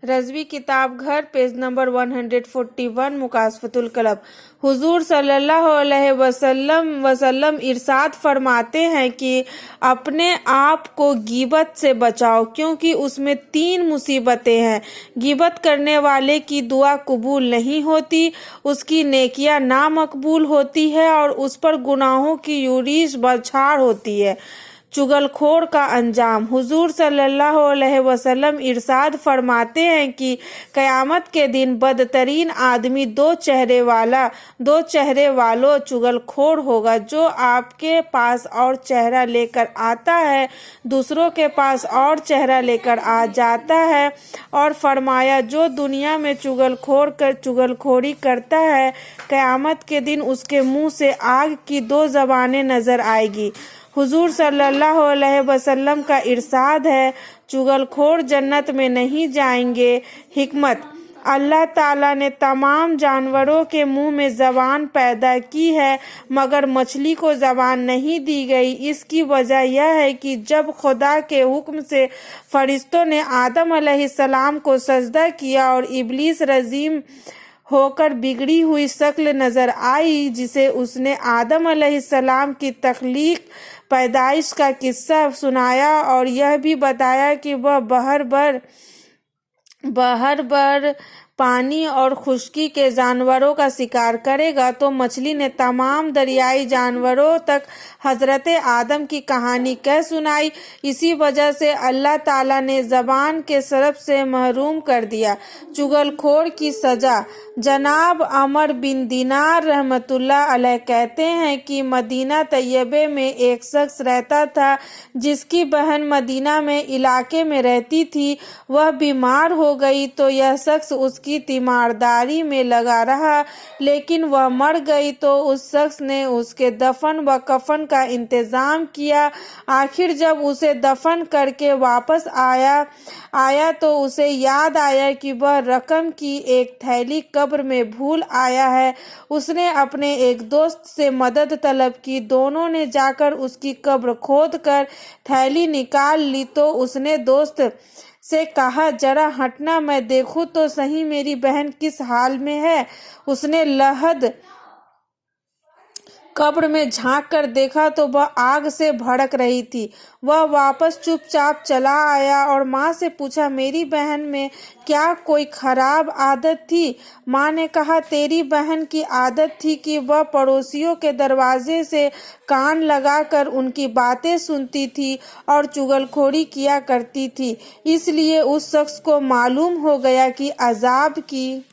रज़वी किताब घर page number 141 मुकाशफतुल club. हुजूर सल्लल्लाहु अलैहि वसल्लम इरशाद फरमाते हैं कि अपने आप को गीबत से बचाओ, क्योंकि उसमें 3 मुसीबतें हैं। गीबत करने वाले की दुआ कबूल नहीं होती, उसकी नेकियां नामकबूल होती है और उस पर गुनाहों की यूरिश बौछार होती है। चुगलखोर का अंजाम। हुजूर सल्लल्लाहु अलैहि वसल्लम इरशाद फरमाते हैं कि क़यामत के दिन बदतरीन आदमी 2 चेहरे वालों चुगलखोर होगा, जो आपके पास और चेहरा लेकर आता है, दूसरों के पास और चेहरा लेकर आ जाता है। और फरमाया, जो दुनिया में चुगलखोरी करता है, क़यामत के दिन उसके मुंह से आग की 2 ज़बानें नजर आएगी। हुजूर सल्लल्लाहु अलैहि वसल्लम का इरशाद है, चुगलखोर जन्नत में नहीं जाएंगे। हिकमत। अल्लाह ताला ने तमाम जानवरों के मुंह में ज़बान पैदा की है, मगर मछली को ज़बान नहीं दी गई। इसकी वजह यह है कि जब खुदा के हुक्म से फरिश्तों ने आदम अलैहिस्सलाम को सजदा किया और इब्लीस रजीम होकर बिगड़ी हुई शक्ल नजर आई, जिसे उसने आदम अलैहिस्सलाम की तख्लीक पैदाइश का किस्सा सुनाया और यह भी बताया कि वह बहर भर पानी और खुश्की के जानवरों का शिकार करेगा, तो मछली ने तमाम दरियाई जानवरों तक हजरत आदम की कहानी कह सुनाई। इसी वजह से अल्लाह ताला ने ज़बान के शरफ से महरूम कर दिया। चुगलखोर की सजा। जनाब अमर बिन दिनार रहमतुल्लाह अलैह कहते हैं कि मदीना तैयबे में एक शख्स रहता था, जिसकी बहन मदीना में इलाके में रहती थी। वह बीमार हो गई तो यह शख्स उसकी तीमारदारी में लगा रहा, लेकिन वह मर गई तो उस शख्स ने उसके दफन व कफन का इंतजाम किया। आखिर जब उसे दफन करके वापस आया तो उसे याद आया कि वह रकम की एक थैली कब्र में भूल आया है। उसने अपने एक दोस्त से मदद तलब की। दोनों ने जाकर उसकी कब्र खोद कर थैली निकाल ली। तो उसने दोस्त से कहा, जरा हटना, मैं देखूं तो सही मेरी बहन किस हाल में है। उसने लहद कब्र में झांक कर देखा तो वह आग से भड़क रही थी। वह वापस चुपचाप चला आया और माँ से पूछा, मेरी बहन में क्या कोई खराब आदत थी? माँ ने कहा, तेरी बहन की आदत थी कि वह पड़ोसियों के दरवाजे से कान लगाकर उनकी बातें सुनती थी और चुगलखोरी किया करती थी। इसलिए उस शख्स को मालूम हो गया कि अजाब की